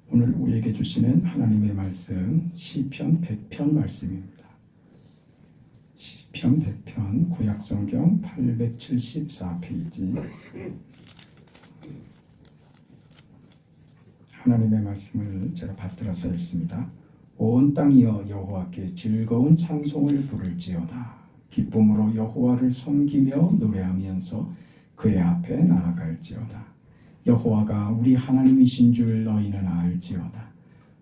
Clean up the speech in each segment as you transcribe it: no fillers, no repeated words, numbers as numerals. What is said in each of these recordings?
오늘 우리에게 주시는 하나님의 말씀 시편 100편 말씀입니다. 시편 100편 구약성경 874페이지 하나님의 말씀을 제가 받들어서 읽습니다. 온 땅이여 여호와께 즐거운 찬송을 부를지어다. 기쁨으로 여호와를 섬기며 노래하면서 그의 앞에 나아갈지어다. 여호와가 우리 하나님이신 줄 너희는 알지어다.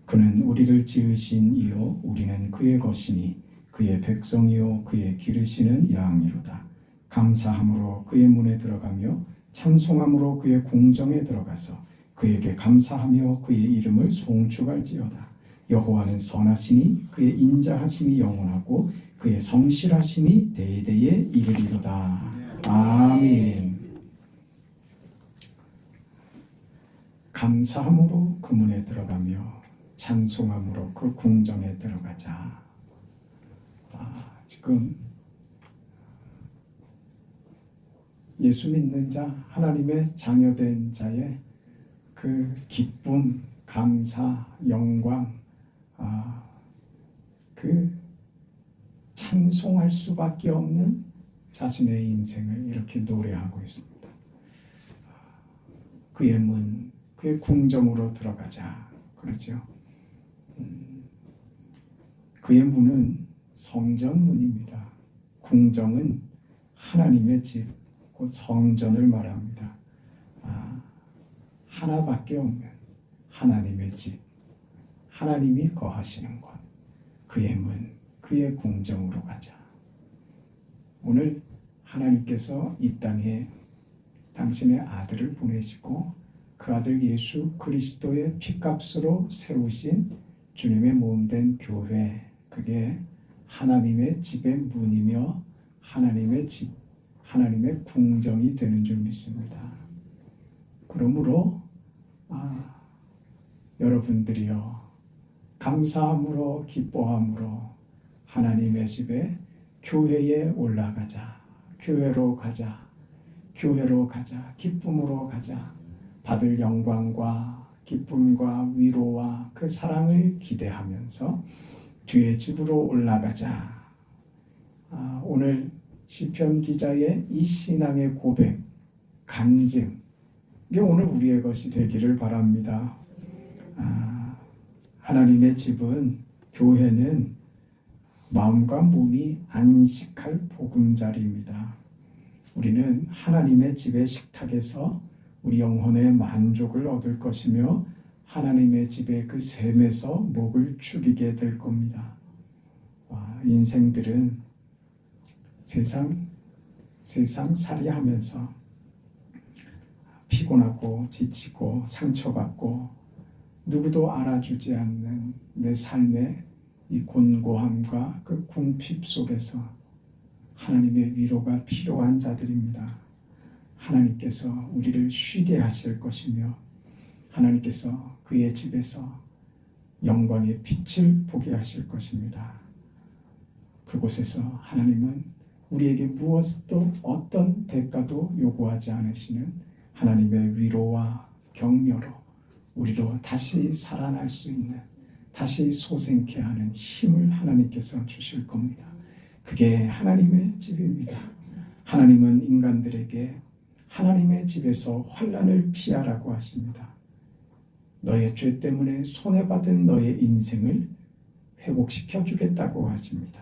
그는 우리를 지으신 이요 우리는 그의 것이니 그의 백성이요 그의 기르시는 양이로다. 감사함으로 그의 문에 들어가며 찬송함으로 그의 궁정에 들어가서 그에게 감사하며 그의 이름을 송축할지어다. 여호와는 선하시니 그의 인자하심이 영원하고 그의 성실하심이 대대에 이르리로다. 아멘. 감사함으로 그 문에 들어가며 찬송함으로 그 궁정에 들어가자. 지금 예수 믿는 자, 하나님의 자녀된 자의 그 기쁨, 감사, 영광, 그 찬송할 수밖에 없는 자신의 인생을 이렇게 노래하고 있습니다. 그의 문, 그의 궁정으로 들어가자. 그렇죠? 그의 문은 성전문입니다. 궁정은 하나님의 집, 곧 성전을 말합니다. 하나밖에 없는 하나님의 집, 하나님이 거하시는 곳, 그의 문, 그의 궁정으로 가자. 오늘 하나님께서 이 땅에 당신의 아들을 보내시고 그 아들 예수 그리스도의 피값으로 세우신 주님의 몸된 교회, 그게 하나님의 집의 문이며 하나님의 집, 하나님의 궁정이 되는 줄 믿습니다. 그러므로 여러분들이요 감사함으로 기뻐함으로 하나님의 집에 교회에 올라가자. 교회로 가자. 교회로 가자. 기쁨으로 가자. 받을 영광과 기쁨과 위로와 그 사랑을 기대하면서 주의 집으로 올라가자. 오늘 시편 기자의 이 신앙의 고백, 간증, 이게 오늘 우리의 것이 되기를 바랍니다. 하나님의 집은, 교회는 마음과 몸이 안식할 보금자리입니다. 우리는 하나님의 집의 식탁에서 우리 영혼의 만족을 얻을 것이며 하나님의 집의 그 샘에서 목을 축이게 될 겁니다. 인생들은 세상 살이하면서 피곤하고 지치고 상처받고 누구도 알아주지 않는 내 삶의 이 곤고함과 그 궁핍 속에서 하나님의 위로가 필요한 자들입니다. 하나님께서 우리를 쉬게 하실 것이며 하나님께서 그의 집에서 영광의 빛을 보게 하실 것입니다. 그곳에서 하나님은 우리에게 무엇도 어떤 대가도 요구하지 않으시는 하나님의 위로와 격려로 우리로 다시 살아날 수 있는, 다시 소생케 하는 힘을 하나님께서 주실 겁니다. 그게 하나님의 집입니다. 하나님은 인간들에게 하나님의 집에서 환난을 피하라고 하십니다. 너의 죄 때문에 손해받은 너의 인생을 회복시켜 주겠다고 하십니다.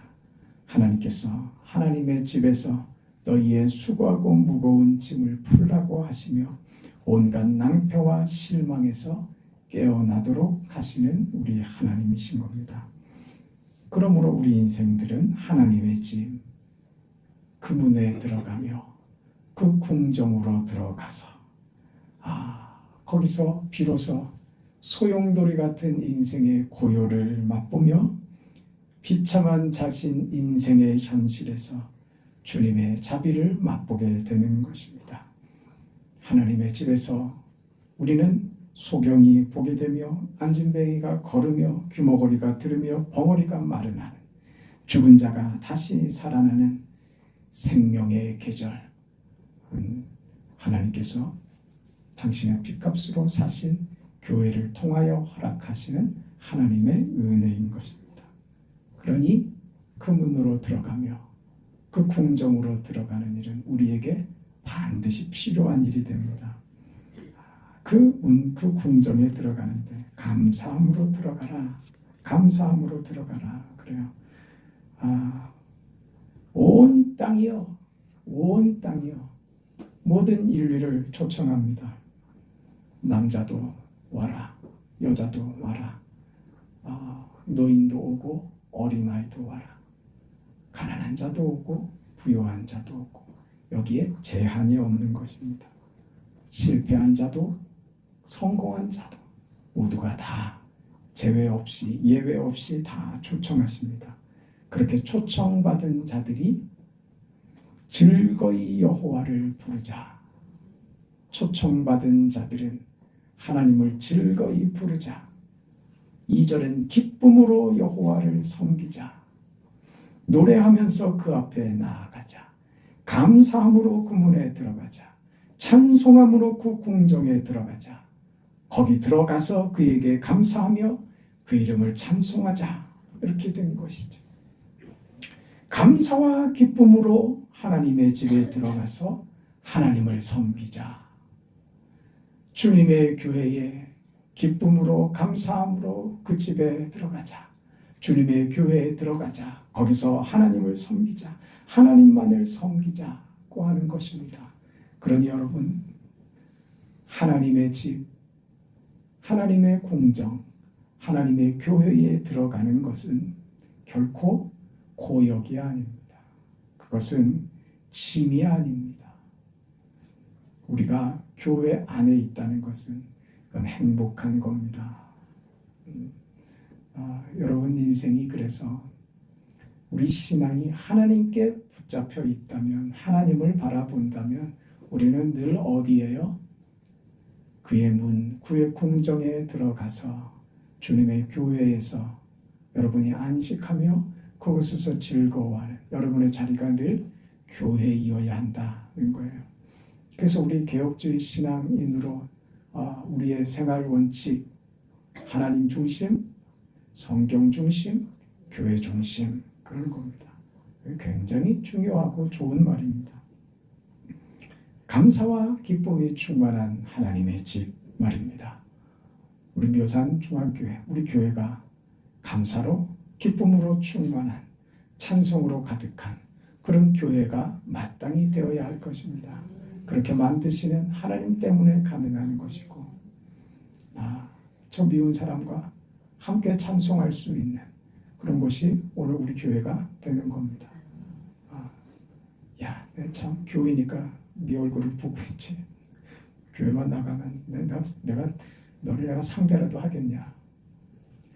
하나님께서 하나님의 집에서 너희의 수고하고 무거운 짐을 풀라고 하시며 온갖 낭패와 실망에서 깨어나도록 하시는 우리 하나님이신 겁니다. 그러므로 우리 인생들은 하나님의 집, 그 문에 들어가며 그 궁정으로 들어가서 거기서 비로소 소용돌이 같은 인생의 고요를 맛보며 비참한 자신 인생의 현실에서 주님의 자비를 맛보게 되는 것입니다. 하나님의 집에서 우리는 소경이 보게 되며 안진뱅이가 걸으며 귀머거리가 들으며 벙어리가 마르나는 죽은 자가 다시 살아나는 생명의 계절, 하나님께서 당신의 핏값으로 사신 교회를 통하여 허락하시는 하나님의 은혜인 것입니다. 그러니 그 문으로 들어가며 그 궁정으로 들어가는 일은 우리에게 반드시 필요한 일이 됩니다. 그 궁정에 들어가는데 감사함으로 들어가라. 감사함으로 들어가라. 그래요. 온 땅이요. 온 땅이요. 모든 인류를 초청합니다. 남자도 와라. 여자도 와라. 노인도 오고 어린아이도 와라. 가난한 자도 오고 부유한 자도 오고 여기에 제한이 없는 것입니다. 실패한 자도 성공한 자도 모두가 다 제외 없이 예외 없이 다 초청하십니다. 그렇게 초청받은 자들이 즐거이 여호와를 부르자. 초청받은 자들은 하나님을 즐거이 부르자. 2절은 기쁨으로 여호와를 섬기자. 노래하면서 그 앞에 나아가자. 감사함으로 그 문에 들어가자. 찬송함으로 그 궁정에 들어가자. 거기 들어가서 그에게 감사하며 그 이름을 찬송하자. 이렇게 된 것이죠. 감사와 기쁨으로 하나님의 집에 들어가서 하나님을 섬기자. 주님의 교회에 기쁨으로 감사함으로 그 집에 들어가자. 주님의 교회에 들어가자. 거기서 하나님을 섬기자. 하나님만을 섬기자고 하는 것입니다. 그러니 여러분, 하나님의 집, 하나님의 궁정, 하나님의 교회에 들어가는 것은 결코 고역이 아닙니다. 그것은 짐이 아닙니다. 우리가 교회 안에 있다는 것은 그건 행복한 겁니다. 여러분 인생이 그래서 우리 신앙이 하나님께 붙잡혀 있다면, 하나님을 바라본다면 우리는 늘 어디에요? 그의 문, 그의 궁정에 들어가서 주님의 교회에서 여러분이 안식하며 그곳에서 즐거워하는 여러분의 자리가 늘 교회이어야 한다는 거예요. 그래서 우리 개혁주의 신앙인으로 우리의 생활 원칙, 하나님 중심, 성경 중심, 교회 중심, 그런 겁니다. 굉장히 중요하고 좋은 말입니다. 감사와 기쁨이 충만한 하나님의 집 말입니다. 우리 묘산 중앙교회, 우리 교회가 감사로 기쁨으로 충만한 찬송으로 가득한 그런 교회가 마땅히 되어야 할 것입니다. 그렇게 만드시는 하나님 때문에 가능한 것이고, 저 미운 사람과 함께 찬송할 수 있는 그런 것이 오늘 우리 교회가 되는 겁니다. 야, 내 참 교회니까 네 얼굴을 보고 있지. 교회만 나가면 너를 상대라도 하겠냐.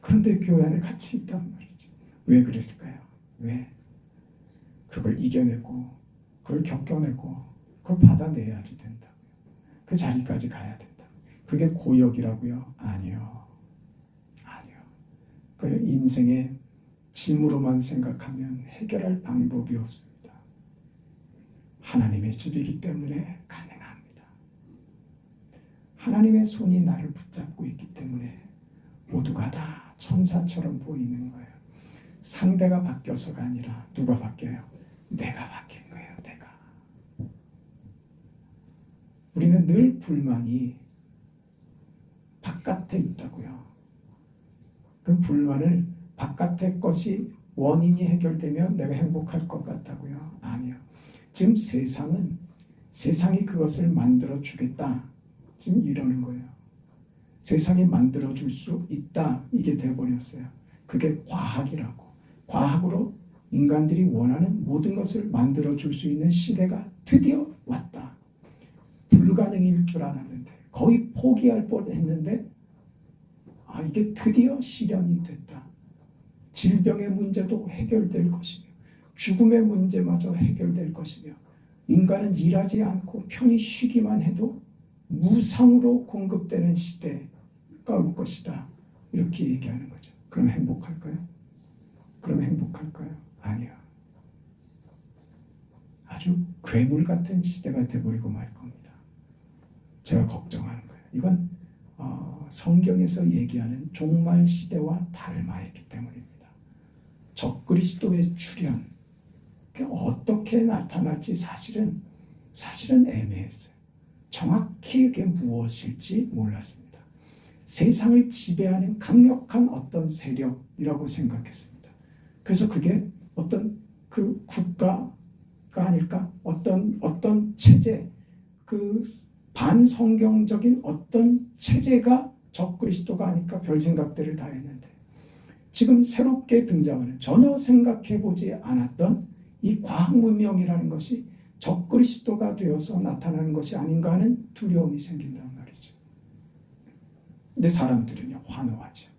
그런데 교회 안에 같이 있단 말이지. 왜 그랬을까요? 왜? 그걸 이겨내고 그걸 겪어내고 그걸 받아내야지 된다고요. 그 자리까지 가야 된다. 그게 고역이라고요? 아니요. 그 인생의 짐으로만 생각하면 해결할 방법이 없습니다. 하나님의 집이기 때문에 가능합니다. 하나님의 손이 나를 붙잡고 있기 때문에 모두가 다 천사처럼 보이는 거예요. 상대가 바뀌어서가 아니라 누가 바뀌어요? 내가 바뀐 거예요. 내가. 우리는 늘 불만이 바깥에 있다고요. 그 불만을 바깥의 것이 원인이 해결되면 내가 행복할 것 같다고요? 아니요. 지금 세상이 그것을 만들어 주겠다. 지금 이러는 거예요. 세상이 만들어 줄 수 있다. 이게 돼버렸어요. 그게 과학이라고. 과학으로 인간들이 원하는 모든 것을 만들어 줄 수 있는 시대가 드디어 왔다. 불가능일 줄 알았는데 거의 포기할 뻔했는데 이게 드디어 실현이 됐다. 질병의 문제도 해결될 것이며 죽음의 문제마저 해결될 것이며 인간은 일하지 않고 편히 쉬기만 해도 무상으로 공급되는 시대가 올 것이다. 이렇게 얘기하는 거죠. 그럼 행복할까요? 아니요. 아주 괴물 같은 시대가 돼버리고 말 겁니다. 제가 걱정하는 거예요. 이건 성경에서 얘기하는 종말 시대와 닮아있기 때문입니다. 적그리스도의 출현, 어떻게 나타날지 사실은 애매했어요. 정확히 그게 무엇일지 몰랐습니다. 세상을 지배하는 강력한 어떤 세력이라고 생각했습니다. 그래서 그게 어떤 그 국가가 아닐까? 어떤 체제, 그 반성경적인 어떤 체제가 적그리스도가 아닐까? 별 생각들을 다 했는데 지금 새롭게 등장하는 전혀 생각해보지 않았던 이 과학문명이라는 것이 적그리스도가 되어서 나타나는 것이 아닌가 하는 두려움이 생긴단 말이죠. 근데 사람들은요, 환호하죠.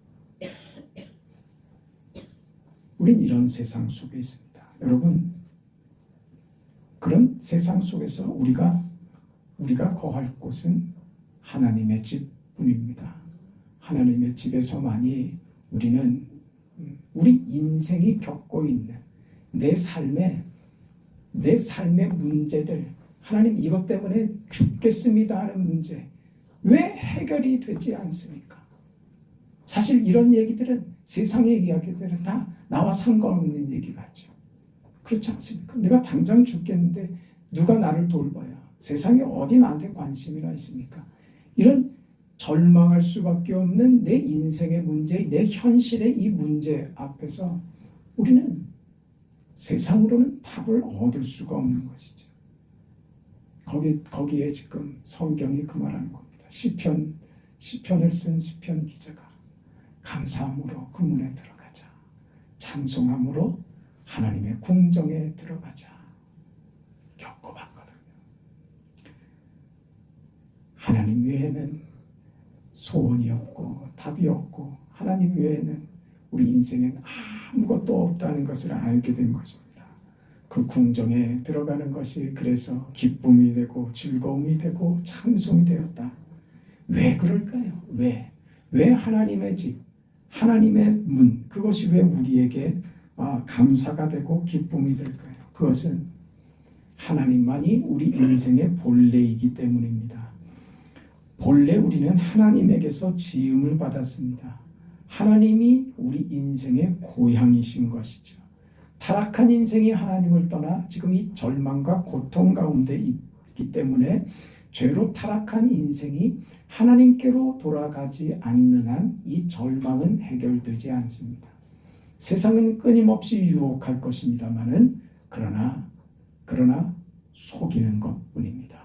우린 이런 세상 속에 있습니다. 여러분, 그런 세상 속에서 우리가 거할 곳은 하나님의 집뿐입니다. 하나님의 집에서만이 우리는 우리 인생이 겪고 있는 내 삶의 문제들, 하나님 이것 때문에 죽겠습니다 하는 문제 왜 해결이 되지 않습니까? 사실 이런 얘기들은 세상의 이야기들은 다 나와 상관없는 얘기 같죠. 그렇지 않습니까? 내가 당장 죽겠는데 누가 나를 돌봐야 세상에 어디 나한테 관심이나 있습니까? 이런 절망할 수밖에 없는 내 인생의 문제, 내 현실의 이 문제 앞에서 우리는 세상으로는 답을 얻을 수가 없는 것이죠. 거기에 지금 성경이 그 말하는 겁니다. 시편을 쓴 시편 기자가 감사함으로 그 문에 들어가자. 찬송함으로 하나님의 궁정에 들어가자. 겪어봤거든요. 하나님 외에는 소원이 없고 답이 없고 하나님 외에는 우리 인생엔 아무것도 없다는 것을 알게 된 것입니다. 그 궁정에 들어가는 것이 그래서 기쁨이 되고 즐거움이 되고 찬송이 되었다. 왜 그럴까요? 왜 하나님의 집, 하나님의 문, 그것이 왜 우리에게 감사가 되고 기쁨이 될까요? 그것은 하나님만이 우리 인생의 본래이기 때문입니다. 본래 우리는 하나님에게서 지음을 받았습니다. 하나님이 우리 인생의 고향이신 것이죠. 타락한 인생이 하나님을 떠나 지금 이 절망과 고통 가운데 있기 때문에 죄로 타락한 인생이 하나님께로 돌아가지 않는 한 이 절망은 해결되지 않습니다. 세상은 끊임없이 유혹할 것입니다마는 그러나 속이는 것뿐입니다.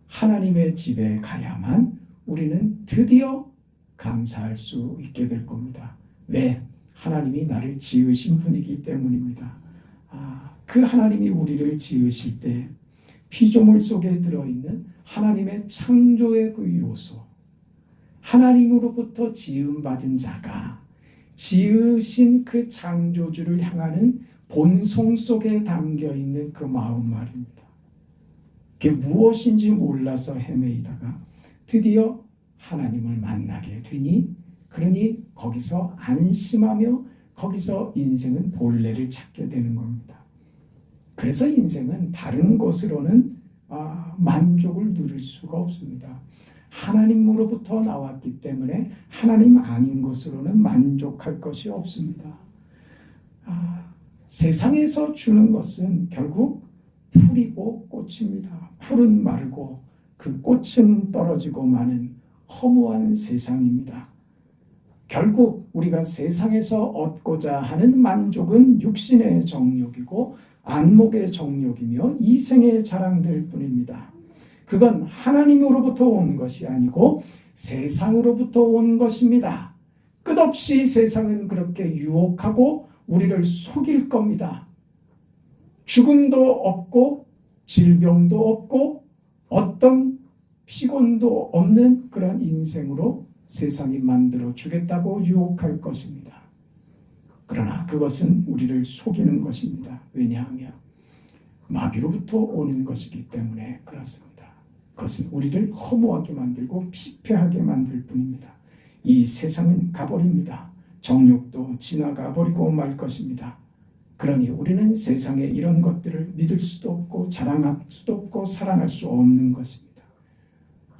하나님의 집에 가야만 우리는 드디어 감사할 수 있게 될 겁니다. 왜? 하나님이 나를 지으신 분이기 때문입니다. 그 하나님이 우리를 지으실 때 피조물 속에 들어있는 하나님의 창조의 그 요소, 하나님으로부터 지음받은 자가 지으신 그 창조주를 향하는 본성 속에 담겨있는 그 마음 말입니다. 그게 무엇인지 몰라서 헤매이다가 드디어 하나님을 만나게 되니 그러니 거기서 안심하며 거기서 인생은 본래를 찾게 되는 겁니다. 그래서 인생은 다른 곳으로는 만족을 누릴 수가 없습니다. 하나님으로부터 나왔기 때문에 하나님 아닌 것으로는 만족할 것이 없습니다. 세상에서 주는 것은 결국 풀이고 꽃입니다. 풀은 마르고 그 꽃은 떨어지고 마는 허무한 세상입니다. 결국 우리가 세상에서 얻고자 하는 만족은 육신의 정욕이고 안목의 정욕이며 이생의 자랑들 뿐입니다. 그건 하나님으로부터 온 것이 아니고 세상으로부터 온 것입니다. 끝없이 세상은 그렇게 유혹하고 우리를 속일 겁니다. 죽음도 없고 질병도 없고 어떤 피곤도 없는 그런 인생으로 세상이 만들어 주겠다고 유혹할 것입니다. 그러나 그것은 우리를 속이는 것입니다. 왜냐하면 마귀로부터 오는 것이기 때문에 그렇습니다. 그것은 우리를 허무하게 만들고 피폐하게 만들 뿐입니다. 이 세상은 가버립니다. 정욕도 지나가 버리고 말 것입니다. 그러니 우리는 세상에 이런 것들을 믿을 수도 없고 자랑할 수도 없고 사랑할 수 없는 것입니다.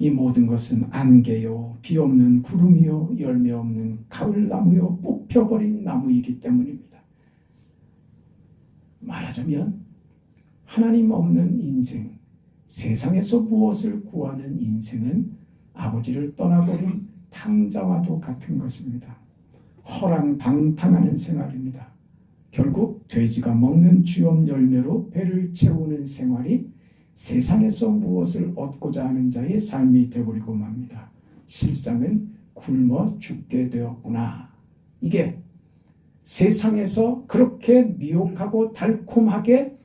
이 모든 것은 안개요, 비 없는 구름이요, 열매 없는 가을나무요, 뽑혀버린 나무이기 때문입니다. 말하자면 하나님 없는 인생, 세상에서 무엇을 구하는 인생은 아버지를 떠나버린 탕자와도 같은 것입니다. 허랑방탕하는 생활입니다. 결국 돼지가 먹는 쥐엄 열매로 배를 채우는 생활이 세상에서 무엇을 얻고자 하는 자의 삶이 되어버리고 맙니다. 실상은 굶어 죽게 되었구나. 이게 세상에서 그렇게 미혹하고 달콤하게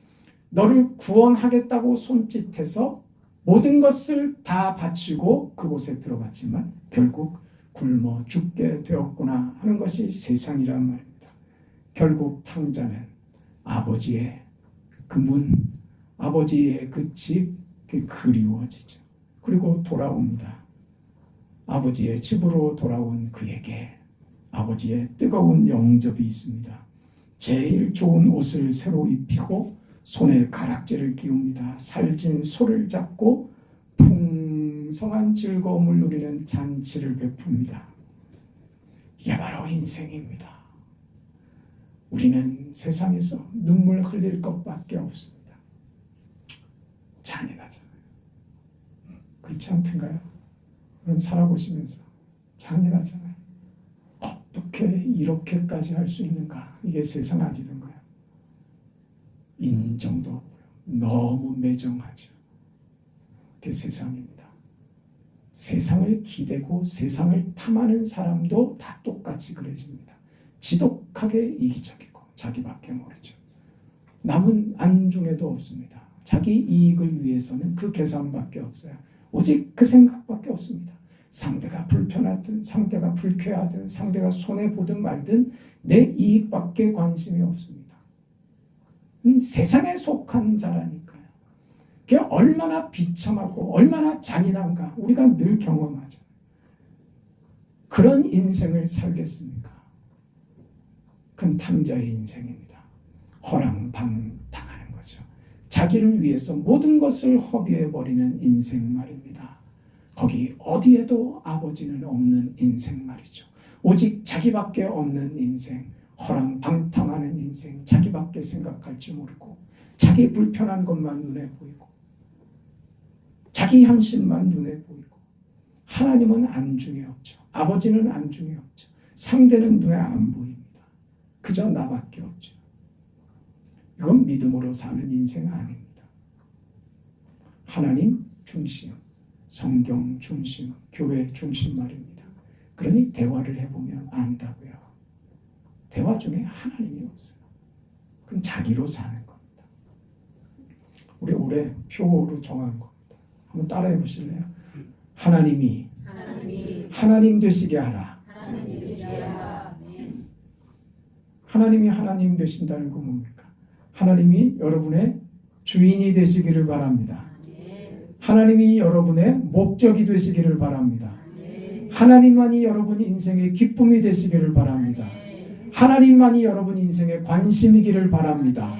너를 구원하겠다고 손짓해서 모든 것을 다 바치고 그곳에 들어갔지만 결국 굶어 죽게 되었구나 하는 것이 세상이란 말입니다. 결국 탕자는 아버지의 그 문, 아버지의 그 집, 그리워지죠. 그리고 돌아옵니다. 아버지의 집으로 돌아온 그에게 아버지의 뜨거운 영접이 있습니다. 제일 좋은 옷을 새로 입히고 손에 가락지를 끼웁니다. 살진 소를 잡고 풍성한 즐거움을 누리는 잔치를 베풉니다. 이게 바로 인생입니다. 우리는 세상에서 눈물 흘릴 것밖에 없습니다. 잔인하잖아요. 그렇지 않던가요? 그럼 살아보시면서 잔인하잖아요. 어떻게 이렇게까지 할 수 있는가? 이게 세상 아니던가요? 인정도 없고요. 너무 매정하죠. 그게 세상입니다. 세상을 기대고 세상을 탐하는 사람도 다 똑같이 그려집니다. 지독하게 이기적이고 자기밖에 모르죠. 남은 안중에도 없습니다. 자기 이익을 위해서는 그 계산밖에 없어요. 오직 그 생각밖에 없습니다. 상대가 불편하든 상대가 불쾌하든 상대가 손해보든 말든 내 이익밖에 관심이 없습니다. 세상에 속한 자라니까요. 그게 얼마나 비참하고 얼마나 잔인한가 우리가 늘 경험하죠. 그런 인생을 살겠습니까? 그건 탕자의 인생입니다. 허랑방탕하는 거죠. 자기를 위해서 모든 것을 허비해버리는 인생 말입니다. 거기 어디에도 아버지는 없는 인생 말이죠. 오직 자기밖에 없는 인생, 허랑방탕하는 인생, 자기밖에 생각할 줄 모르고 자기 불편한 것만 눈에 보이고 자기 현실만 눈에 보이고 하나님은 안중에 없죠. 아버지는 안중에 없죠. 상대는 눈에 안 보입니다. 그저 나밖에 없죠. 이건 믿음으로 사는 인생 아닙니다. 하나님 중심, 성경 중심, 교회 중심 말입니다. 그러니 대화를 해보면 안다고요. 대화 중에 하나님이 없어요. 그건 자기로 사는 겁니다. 우리 올해 표로 정한 겁니다. 한번 따라해 보실래요? 하나님이 하나님 되시게 하라. 하나님이 하나님 되신다는 건 뭡니까? 하나님이 여러분의 주인이 되시기를 바랍니다. 하나님이 여러분의 목적이 되시기를 바랍니다. 하나님만이 여러분 인생의 기쁨이 되시기를 바랍니다. 하나님만이 여러분 인생의 관심이기를 바랍니다.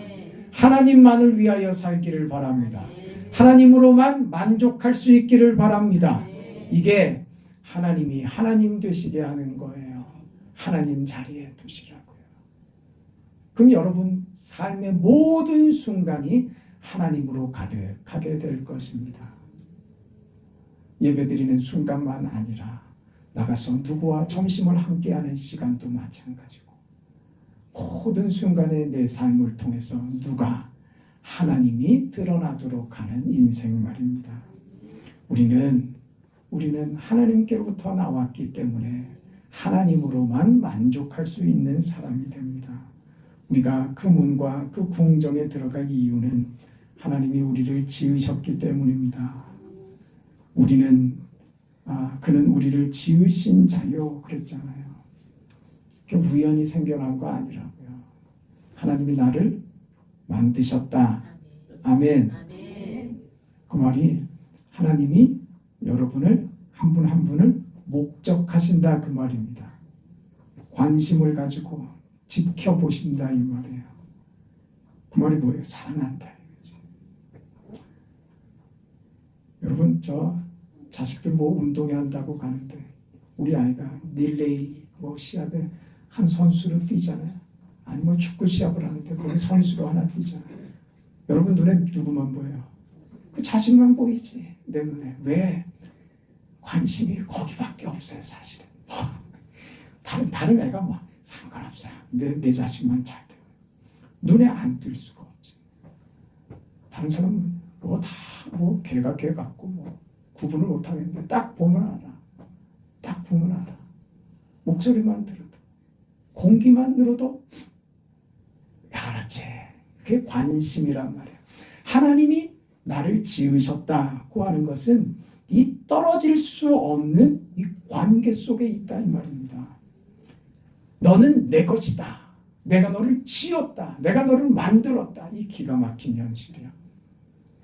하나님만을 위하여 살기를 바랍니다. 하나님으로만 만족할 수 있기를 바랍니다. 이게 하나님이 하나님 되시게 하는 거예요. 하나님 자리에 두시라고요. 그럼 여러분 삶의 모든 순간이 하나님으로 가득하게 될 것입니다. 예배드리는 순간만 아니라 나가서 누구와 점심을 함께하는 시간도 마찬가지고 모든 순간에 내 삶을 통해서 누가 하나님이 드러나도록 하는 인생 말입니다. 우리는 하나님께로부터 나왔기 때문에 하나님으로만 만족할 수 있는 사람이 됩니다. 우리가 그 문과 그 궁정에 들어갈 이유는 하나님이 우리를 지으셨기 때문입니다. 그는 우리를 지으신 자요 그랬잖아요. 그게 우연히 생겨난 거 아니라고요. 하나님이 나를 만드셨다. 아멘. 그 말이 하나님이 여러분을 한 분 한 분을 목적하신다 그 말입니다. 관심을 가지고 지켜보신다 이 말이에요. 그 말이 뭐예요? 사랑한다 이거지. 여러분 자식들 뭐 운동회 한다고 가는데 우리 아이가 릴레이 뭐 시합에 한 선수로 뛰잖아요. 아니면 축구 시합을 하는데 거기 선수로 하나 뛰잖아요. 여러분 눈에 누구만 보여요? 그 자식만 보이지 내 눈에. 왜? 관심이 거기밖에 없어요 사실은. 다른 애가 뭐 상관없어요. 내 자식만 잘 돼. 눈에 안 띌 수가 없지. 다른 사람은 뭐 걔가 걔 같고 뭐 구분을 못 하겠는데 딱 보면 알아. 딱 보면 알아. 목소리만 들어도 공기만 들어도 알았지. 그게 관심이란 말이에요. 하나님이 나를 지으셨다고 하는 것은 이 떨어질 수 없는 이 관계 속에 있다 이 말입니다. 너는 내 것이다. 내가 너를 지었다. 내가 너를 만들었다. 이 기가 막힌 현실이야.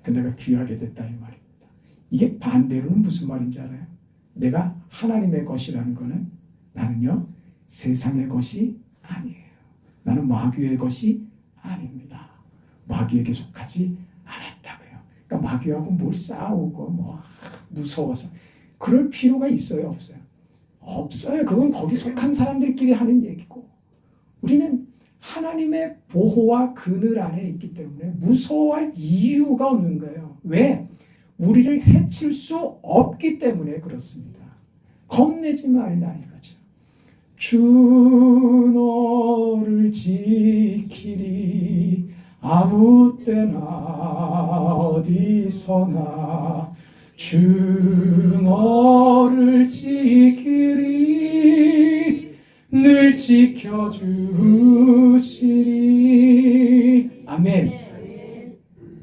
그 내가 귀하게 됐다 이 말입니다. 이게 반대로는 무슨 말인지 알아요? 내가 하나님의 것이라는 거는 나는요 세상의 것이 아니에요. 나는 마귀의 것이 아닙니다. 마귀에게 속하지 않았다고요. 그러니까 마귀하고 뭘 싸우고 뭐 무서워서 그럴 필요가 있어요 없어요? 없어요. 그건 거기 속한 사람들끼리 하는 얘기고 우리는 하나님의 보호와 그늘 안에 있기 때문에 무서워할 이유가 없는 거예요. 왜? 우리를 해칠 수 없기 때문에 그렇습니다. 겁내지 말라 이거죠. 주 너를 지키리 아무 때나 어디서나 주 너를 지키리 늘 지켜주시리. 아멘.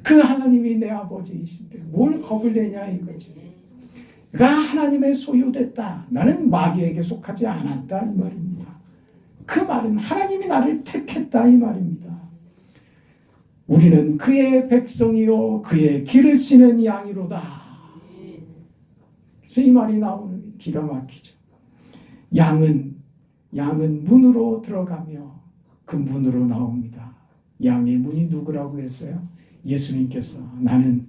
그 하나님이 내 아버지이신데 뭘 겁을 내냐 이거지. 내가 하나님의 소유됐다. 나는 마귀에게 속하지 않았다 이 말입니다. 그 말은 하나님이 나를 택했다 이 말입니다. 우리는 그의 백성이요 그의 기르시는 양이로다. 그래서 이 말이 나오는 기가 막히죠. 양은 문으로 들어가며 그 문으로 나옵니다. 양의 문이 누구라고 했어요? 예수님께서 나는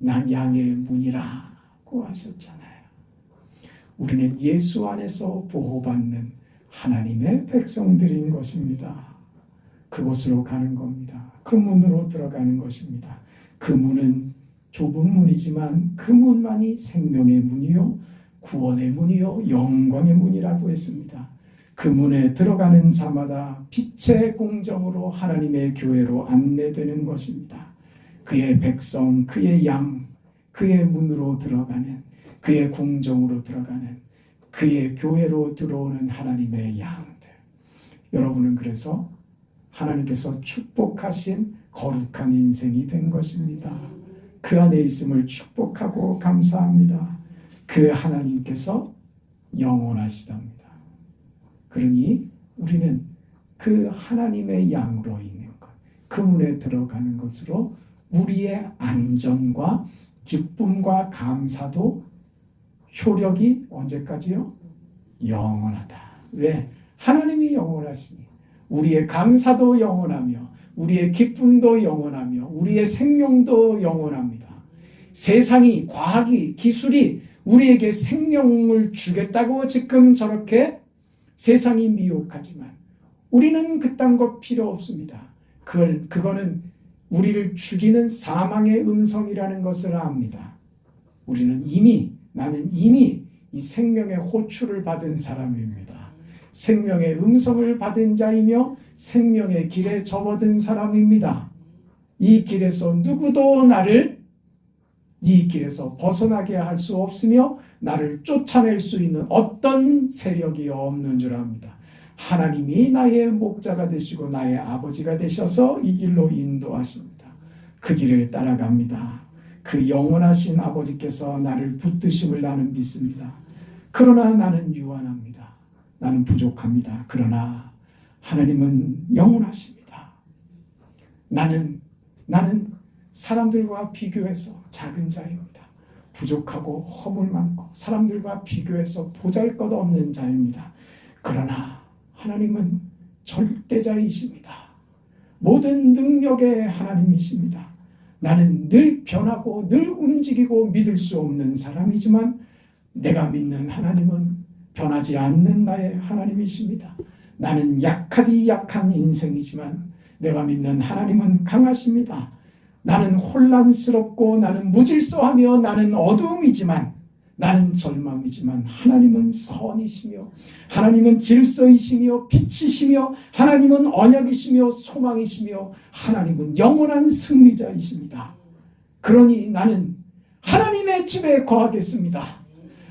양의 문이라고 하셨잖아요. 우리는 예수 안에서 보호받는 하나님의 백성들인 것입니다. 그곳으로 가는 겁니다. 그 문으로 들어가는 것입니다. 그 문은 좁은 문이지만 그 문만이 생명의 문이요 구원의 문이요 영광의 문이라고 했습니다. 그 문에 들어가는 자마다 빛의 공정으로 하나님의 교회로 안내되는 것입니다. 그의 백성, 그의 양, 그의 문으로 들어가는, 그의 궁정으로 들어가는, 그의 교회로 들어오는 하나님의 양들. 여러분은 그래서 하나님께서 축복하신 거룩한 인생이 된 것입니다. 그 안에 있음을 축복하고 감사합니다. 그 하나님께서 영원하시답니다. 그러니 우리는 그 하나님의 양으로 있는 것, 그 문에 들어가는 것으로 우리의 안전과 기쁨과 감사도 효력이 언제까지요? 영원하다. 왜? 하나님이 영원하시니 우리의 감사도 영원하며 우리의 기쁨도 영원하며 우리의 생명도 영원합니다. 세상이, 과학이, 기술이 우리에게 생명을 주겠다고 지금 저렇게 세상이 미혹하지만 우리는 그딴 거 필요 없습니다. 그거는 우리를 죽이는 사망의 음성이라는 것을 압니다. 나는 이미 이 생명의 호출을 받은 사람입니다. 생명의 음성을 받은 자이며 생명의 길에 접어든 사람입니다. 이 길에서 누구도 나를 이 길에서 벗어나게 할 수 없으며 나를 쫓아낼 수 있는 어떤 세력이 없는 줄 압니다. 하나님이 나의 목자가 되시고 나의 아버지가 되셔서 이 길로 인도하십니다. 그 길을 따라갑니다. 그 영원하신 아버지께서 나를 붙드심을 나는 믿습니다. 그러나 나는 유한합니다. 나는 부족합니다. 그러나 하나님은 영원하십니다. 나는 사람들과 비교해서 작은 자입니다. 부족하고 허물 많고 사람들과 비교해서 보잘것없는 자입니다. 그러나 하나님은 절대자이십니다. 모든 능력의 하나님이십니다. 나는 늘 변하고 늘 움직이고 믿을 수 없는 사람이지만 내가 믿는 하나님은 변하지 않는 나의 하나님이십니다. 나는 약하디 약한 인생이지만 내가 믿는 하나님은 강하십니다. 나는 혼란스럽고 나는 무질서하며 나는 어두움이지만 나는 절망이지만 하나님은 선이시며 하나님은 질서이시며 빛이시며 하나님은 언약이시며 소망이시며 하나님은 영원한 승리자이십니다. 그러니 나는 하나님의 집에 거하겠습니다.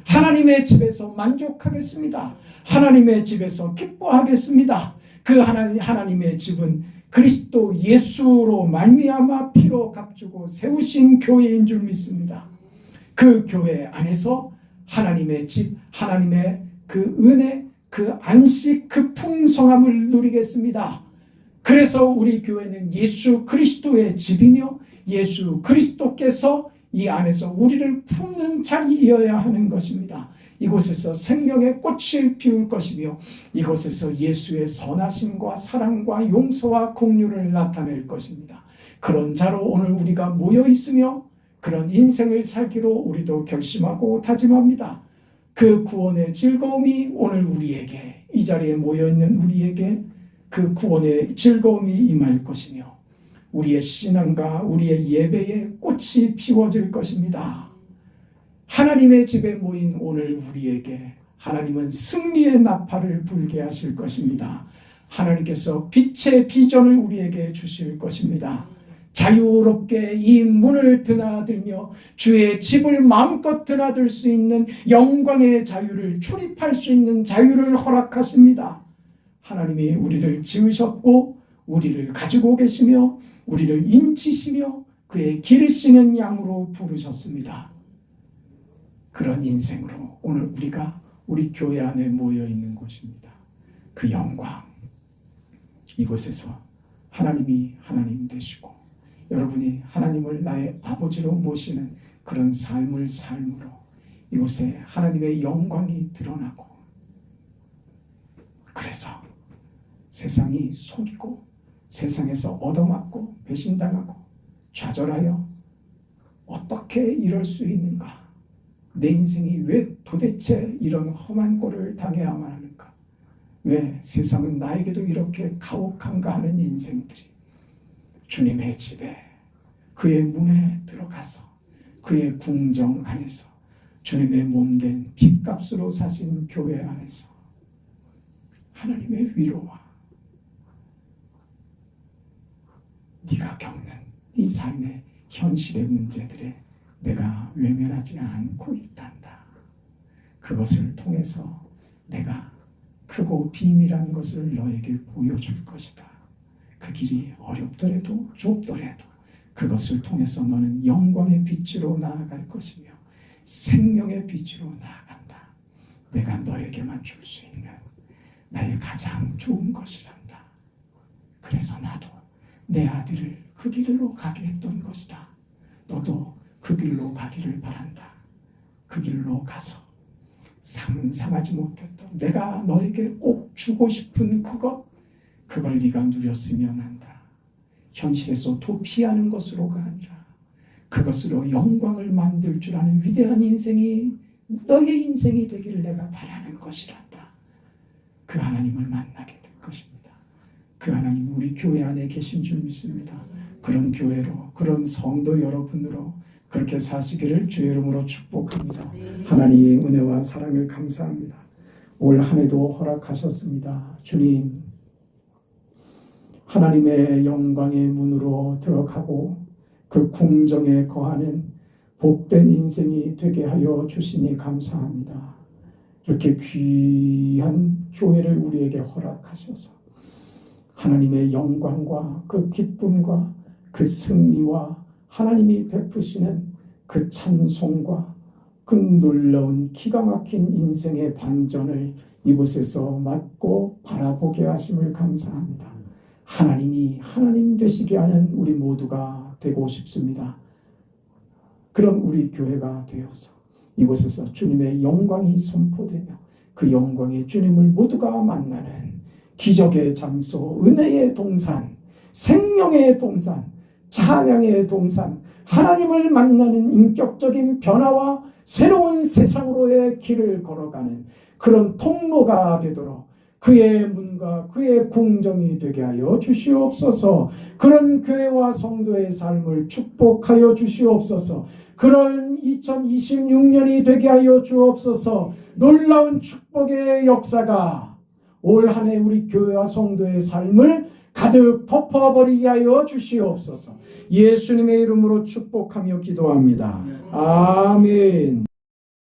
하나님의 집에서 만족하겠습니다. 하나님의 집에서 기뻐하겠습니다. 그 하나님의 집은 그리스도 예수로 말미암아 피로 값주고 세우신 교회인 줄 믿습니다. 그 교회 안에서 하나님의 집, 하나님의 그 은혜, 그 안식, 그 풍성함을 누리겠습니다. 그래서 우리 교회는 예수 그리스도의 집이며 예수 그리스도께서 이 안에서 우리를 품는 자리이어야 하는 것입니다. 이곳에서 생명의 꽃을 피울 것이며 이곳에서 예수의 선하심과 사랑과 용서와 긍휼을 나타낼 것입니다. 그런 자로 오늘 우리가 모여 있으며 그런 인생을 살기로 우리도 결심하고 다짐합니다. 그 구원의 즐거움이 오늘 우리에게, 이 자리에 모여있는 우리에게 그 구원의 즐거움이 임할 것이며 우리의 신앙과 우리의 예배에 꽃이 피워질 것입니다. 하나님의 집에 모인 오늘 우리에게 하나님은 승리의 나팔을 불게 하실 것입니다. 하나님께서 빛의 비전을 우리에게 주실 것입니다. 자유롭게 이 문을 드나들며 주의 집을 마음껏 드나들 수 있는 영광의 자유를 출입할 수 있는 자유를 허락하십니다. 하나님이 우리를 지으셨고 우리를 가지고 계시며 우리를 인치시며 그의 기르시는 양으로 부르셨습니다. 그런 인생으로 오늘 우리가 우리 교회 안에 모여 있는 곳입니다. 그 영광, 이곳에서 하나님이 하나님 되시고 여러분이 하나님을 나의 아버지로 모시는 그런 삶을 삶으로 이곳에 하나님의 영광이 드러나고 그래서 세상이 속이고 세상에서 얻어맞고 배신당하고 좌절하여 어떻게 이럴 수 있는가? 내 인생이 왜 도대체 이런 험한 꼴을 당해야만 하는가? 왜 세상은 나에게도 이렇게 가혹한가 하는 인생들이 주님의 집에 그의 문에 들어가서 그의 궁정 안에서 주님의 몸된 핏값으로 사신 교회 안에서 하나님의 위로와 네가 겪는 이 삶의 현실의 문제들에 내가 외면하지 않고 있단다. 그것을 통해서 내가 크고 비밀한 것을 너에게 보여줄 것이다. 그 길이 어렵더라도 좁더라도 그것을 통해서 너는 영광의 빛으로 나아갈 것이며 생명의 빛으로 나아간다. 내가 너에게만 줄 수 있는 나의 가장 좋은 것이란다. 그래서 나도 내 아들을 그 길로 가게 했던 것이다. 너도 그 길로 가기를 바란다. 그 길로 가서 상상하지 못했던 내가 너에게 꼭 주고 싶은 그걸 네가 누렸으면 한다. 현실에서 도피하는 것으로가 아니라 그것으로 영광을 만들 줄 아는 위대한 인생이 너의 인생이 되기를 내가 바라는 것이란다. 그 하나님을 만나게 될 것입니다. 그 하나님 우리 교회 안에 계신 줄 믿습니다. 그런 교회로 그런 성도 여러분으로 그렇게 사시기를 주의 이름으로 축복합니다. 하나님의 은혜와 사랑을 감사합니다. 올 한 해도 허락하셨습니다. 주님, 하나님의 영광의 문으로 들어가고 그 궁정에 거하는 복된 인생이 되게 하여 주시니 감사합니다. 이렇게 귀한 교회를 우리에게 허락하셔서 하나님의 영광과 그 기쁨과 그 승리와 하나님이 베푸시는 그 찬송과 그 놀라운 기가 막힌 인생의 반전을 이곳에서 맞고 바라보게 하심을 감사합니다. 하나님이 하나님 되시게 하는 우리 모두가 되고 싶습니다. 그런 우리 교회가 되어서 이곳에서 주님의 영광이 선포되며 그 영광의 주님을 모두가 만나는 기적의 장소, 은혜의 동산, 생명의 동산, 찬양의 동산, 하나님을 만나는 인격적인 변화와 새로운 세상으로의 길을 걸어가는 그런 통로가 되도록 그의 문과 그의 궁정이 되게 하여 주시옵소서. 그런 교회와 성도의 삶을 축복하여 주시옵소서. 그런 2026년이 되게 하여 주옵소서. 놀라운 축복의 역사가 올 한 해 우리 교회와 성도의 삶을 가득 덮어버리게 하여 주시옵소서. 예수님의 이름으로 축복하며 기도합니다. 아멘.